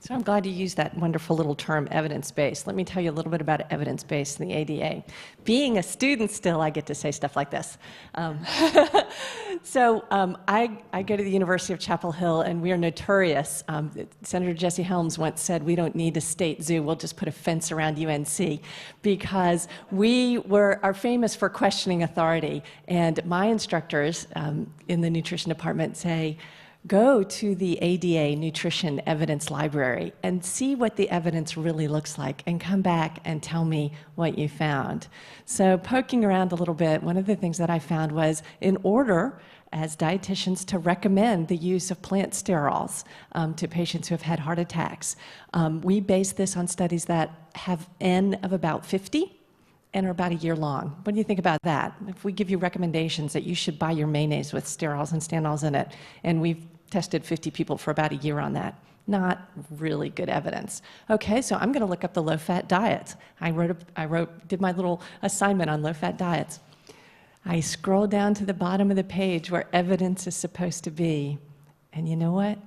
So I'm glad you used that wonderful little term, evidence-based. Let me tell you a little bit about evidence-based and the ADA. Being a student still, I get to say stuff like this. I go to the University of Chapel Hill, and we are notorious. Senator Jesse Helms once said, we don't need a state zoo, we'll just put a fence around UNC, because we are famous for questioning authority. And my instructors in the nutrition department say, go to the ADA Nutrition Evidence Library and see what the evidence really looks like, and come back and tell me what you found. So poking around a little bit, one of the things that I found was, in order as dietitians to recommend the use of plant sterols to patients who have had heart attacks, we base this on studies that have N of about 50 and are about a year long. What do you think about that? If we give you recommendations that you should buy your mayonnaise with sterols and stanols in it, and we've tested 50 people for about a year on that, not really good evidence. Okay, so I'm going to look up the low-fat diets. I did my little assignment on low-fat diets. I scroll down to the bottom of the page where evidence is supposed to be, and you know what?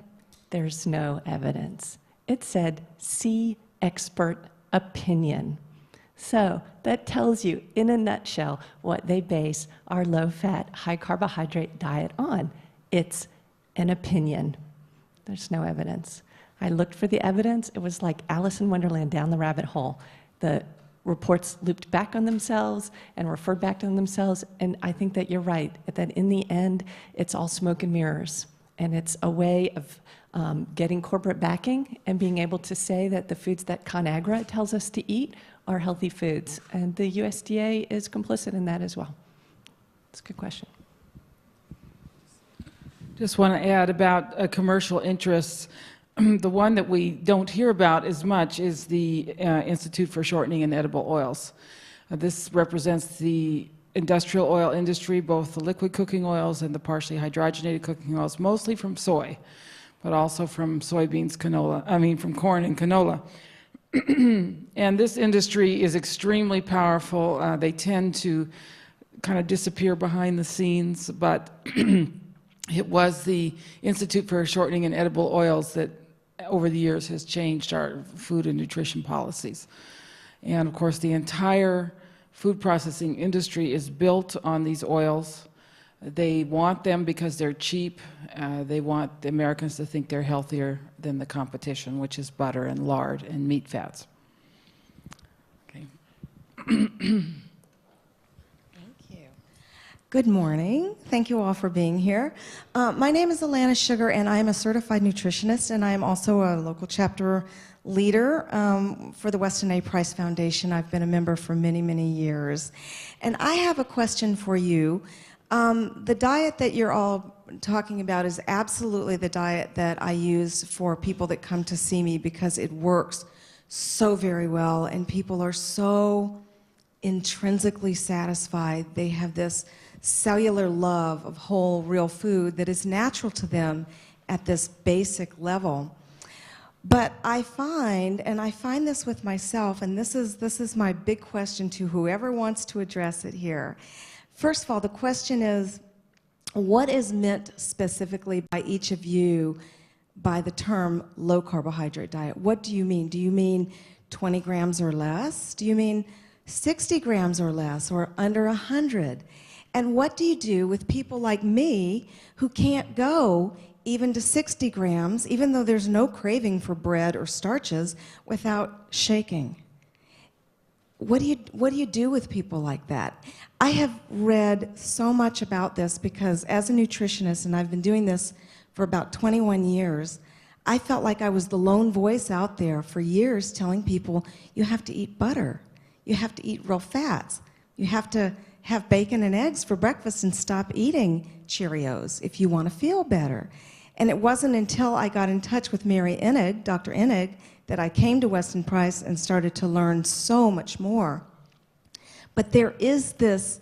There's no evidence. It said, see expert opinion. So that tells you, in a nutshell, what they base our low-fat, high-carbohydrate diet on. It's an opinion. There's no evidence. I looked for the evidence. It was like Alice in Wonderland down the rabbit hole. The reports looped back on themselves and referred back to themselves, and I think that you're right, that in the end, it's all smoke and mirrors, and it's a way of getting corporate backing and being able to say that the foods that ConAgra tells us to eat are healthy foods, and the USDA is complicit in that as well. It's a good question. Just want to add about commercial interests. The one that we don't hear about as much is the Institute for Shortening and Edible Oils. This represents the industrial oil industry, both the liquid cooking oils and the partially hydrogenated cooking oils, mostly from soy, but also from soybeans, from corn and canola. And this industry is extremely powerful. They tend to kind of disappear behind the scenes, but it was the Institute for Shortening and Edible Oils that over the years has changed our food and nutrition policies. And of course, the entire food processing industry is built on these oils. They want them because they're cheap. They want the Americans to think they're healthier than the competition, which is butter and lard and meat fats. Okay. Good morning. Thank you all for being here. My name is Alana Sugar, and I am a certified nutritionist, and I am also a local chapter leader for the Weston A. Price Foundation. I've been a member for many, many years. And I have a question for you. The diet that you're all talking about is absolutely the diet that I use for people that come to see me, because it works so very well, and people are so intrinsically satisfied. They have this cellular love of whole, real food that is natural to them at this basic level. But I find, and I find this with myself, and this is my big question to whoever wants to address it here. First of all, the question is, what is meant specifically by each of you by the term low carbohydrate diet? What do you mean? Do you mean 20 grams or less? Do you mean 60 grams or less, or under 100? And what do you do with people like me who can't go even to 60 grams, even though there's no craving for bread or starches, without shaking? What do you do with people like that? I have read so much about this, because as a nutritionist, and I've been doing this for about 21 years, I felt like I was the lone voice out there for years telling people, you have to eat butter, you have to eat real fats, you have to have bacon and eggs for breakfast and stop eating Cheerios if you want to feel better. And it wasn't until I got in touch with Mary Enig, Dr. Enig, that I came to Weston Price and started to learn so much more. But there is this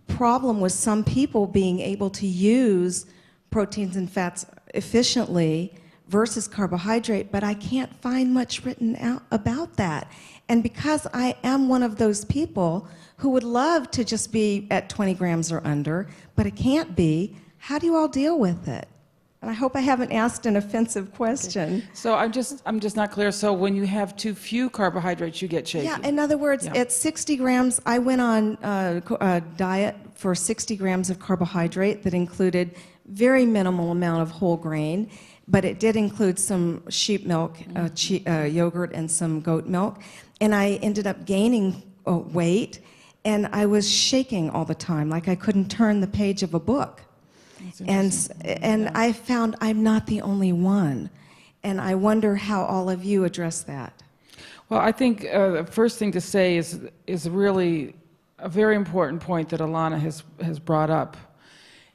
problem with some people being able to use proteins and fats efficiently versus carbohydrate, but I can't find much written out about that. And because I am one of those people who would love to just be at 20 grams or under, but it can't be, how do you all deal with it? And I hope I haven't asked an offensive question. So I'm just not clear. So when you have too few carbohydrates, you get shaky. Yeah, in other words, Yeah. at 60 grams, I went on a diet for 60 grams of carbohydrate that included very minimal amount of whole grain, but it did include some sheep milk, yogurt, and some goat milk. And I ended up gaining weight, and I was shaking all the time, like I couldn't turn the page of a book. And I found I'm not the only one. And I wonder how all of you address that. Well, I think the first thing to say is really a very important point that Alana has brought up,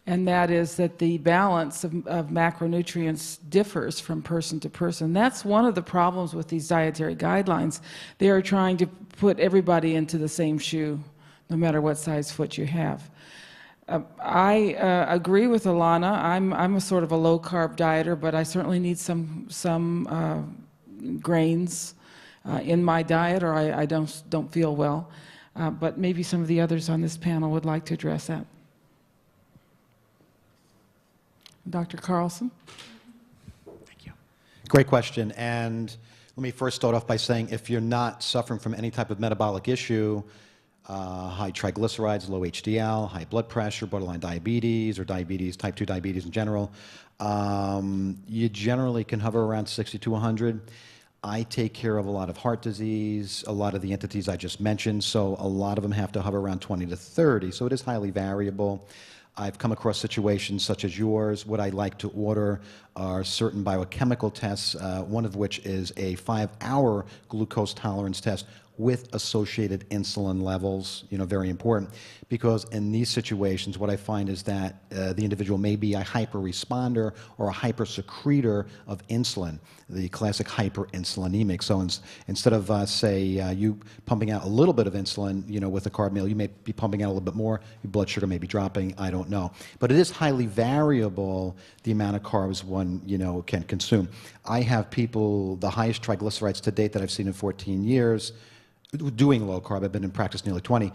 and that is that the balance of macronutrients differs from person to person. That's one of the problems with these dietary guidelines. They are trying to put everybody into the same shoe, no matter what size foot you have. I agree with Alana. I'm a sort of a low-carb dieter, but I certainly need some grains in my diet, or I don't feel well. But maybe some of the others on this panel would like to address that. Dr. Carlson? Thank you. Great question. And let me first start off by saying if you're not suffering from any type of metabolic issue, high triglycerides, low HDL, high blood pressure, borderline diabetes, or diabetes, type 2 diabetes in general, you generally can hover around 60 to 100. I take care of a lot of heart disease, a lot of the entities I just mentioned, so a lot of them have to hover around 20 to 30, so it is highly variable. I've come across situations such as yours. What I like to order are certain biochemical tests, one of which is a 5-hour glucose tolerance test with associated insulin levels, very important, because in these situations, what I find is that the individual may be a hyper-responder or a hyper-secretor of insulin, the classic hyperinsulinemic. So instead of, say, you pumping out a little bit of insulin, with a carb meal, you may be pumping out a little bit more, your blood sugar may be dropping, I don't know. But it is highly variable, the amount of carbs one, can consume. I have people, the highest triglycerides to date that I've seen in 14 years, doing low carb, I've been in practice nearly 20,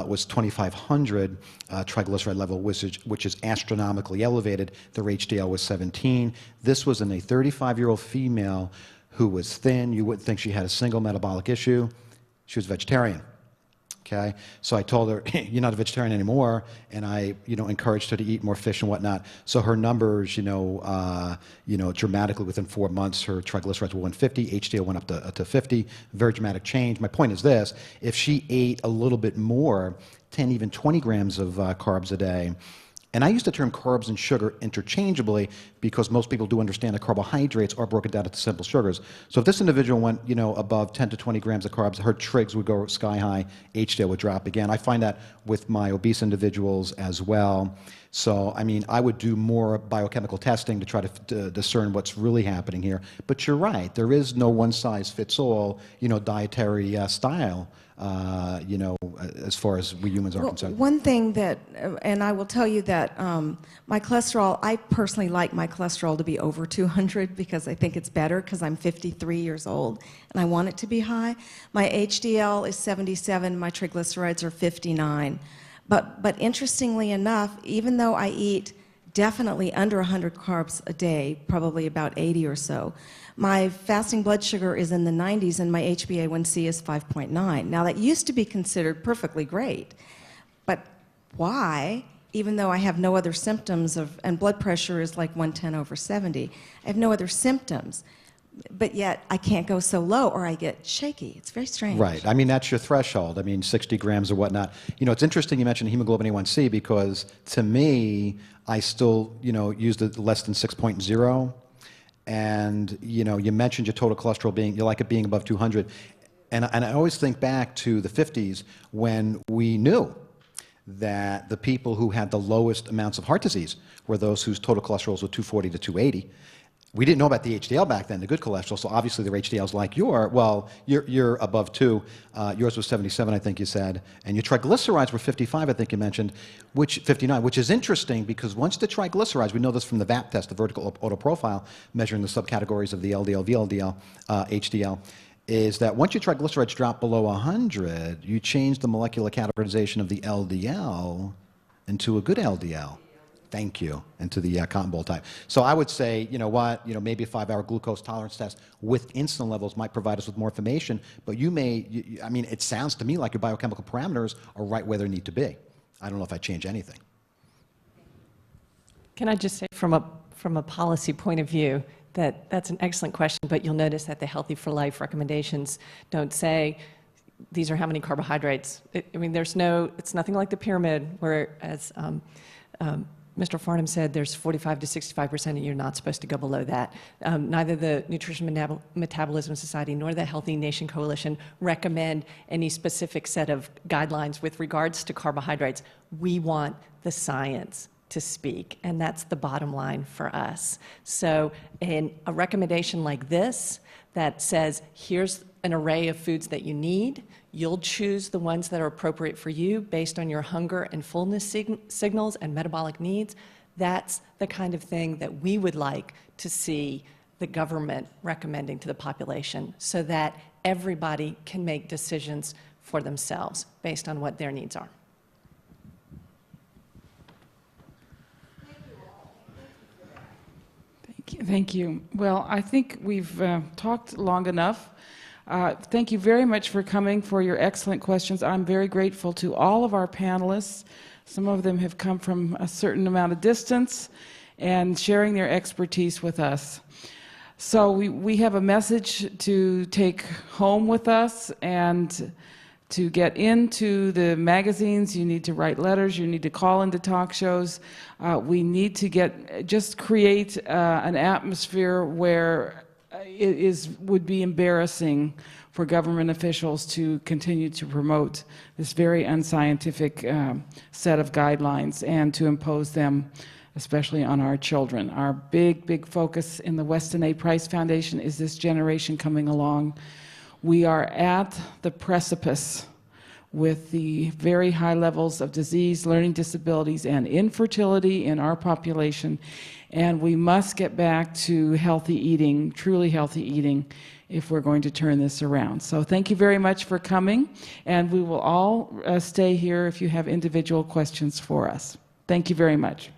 was 2,500 triglyceride level, which is astronomically elevated. Their HDL was 17. This was in a 35-year-old female who was thin. You wouldn't think she had a single metabolic issue. She was vegetarian. Okay, so I told her, you're not a vegetarian anymore, and I, encouraged her to eat more fish and whatnot. So her numbers, dramatically within 4 months, her triglycerides were 150, HDL went up to 50, very dramatic change. My point is this: if she ate a little bit more, 10, even 20 grams of carbs a day. And I use the term carbs and sugar interchangeably because most people do understand that carbohydrates are broken down into simple sugars. So if this individual went, above 10 to 20 grams of carbs, her trigs would go sky high, HDL would drop again. I find that with my obese individuals as well. So, I would do more biochemical testing to try to discern what's really happening here. But you're right, there is no one-size-fits-all, dietary style. As far as we humans are concerned. One thing that, and I will tell you that my cholesterol, I personally like my cholesterol to be over 200 because I think it's better because I'm 53 years old and I want it to be high. My HDL is 77, my triglycerides are 59. But interestingly enough, even though I eat definitely under 100 carbs a day, probably about 80 or so, my fasting blood sugar is in the 90s and my HbA1c is 5.9. Now that used to be considered perfectly great, but why, even though I have no other symptoms and blood pressure is like 110/70, I have no other symptoms, but yet I can't go so low or I get shaky. It's very strange. Right. That's your threshold. 60 grams or whatnot. It's interesting you mentioned hemoglobin A1c because to me, I still, use the less than 6.0. And, you mentioned your total cholesterol you like it being above 200. And I always think back to the 50s when we knew that the people who had the lowest amounts of heart disease were those whose total cholesterols were 240 to 280. We didn't know about the HDL back then, the good cholesterol, so obviously their HDL's like you're above 2. Yours was 77, I think you said, and your triglycerides were 55, I think you mentioned, 59, which is interesting because once the triglycerides, we know this from the VAP test, the vertical autoprofile, measuring the subcategories of the LDL, VLDL, HDL, is that once your triglycerides drop below 100, you change the molecular categorization of the LDL into a good LDL. thank you, and to the cotton ball type. So I would say, you know what, maybe a 5-hour glucose tolerance test with insulin levels might provide us with more information, but I mean, it sounds to me like your biochemical parameters are right where they need to be. I don't know if I change anything. Can I just say from a policy point of view that that's an excellent question, but you'll notice that the Healthy for Life recommendations don't say these are how many carbohydrates. I mean, it's nothing like the pyramid where, as Mr. Farnham said, there's 45 to 65%, and you're not supposed to go below that. Neither the Nutrition Metabolism Society nor the Healthy Nation Coalition recommend any specific set of guidelines with regards to carbohydrates. We want the science to speak, and that's the bottom line for us. So in a recommendation like this that says, here's an array of foods that you need, you'll choose the ones that are appropriate for you based on your hunger and fullness signals and metabolic needs, that's the kind of thing that we would like to see the government recommending to the population so that everybody can make decisions for themselves based on what their needs are. Thank you. Well, I think we've talked long enough. Thank you very much for coming, for your excellent questions. I'm very grateful to all of our panelists. Some of them have come from a certain amount of distance and sharing their expertise with us. So we have a message to take home with us, and to get into the magazines, you need to write letters, you need to call into talk shows. We need to just create an atmosphere where would be embarrassing for government officials to continue to promote this very unscientific set of guidelines and to impose them, especially on our children. Our big focus in the Weston A. Price Foundation is this generation coming along. We are at the precipice with the very high levels of disease, learning disabilities, and infertility in our population, and we must get back to healthy eating, truly healthy eating, if we're going to turn this around. So thank you very much for coming, and we will all stay here if you have individual questions for us. Thank you very much.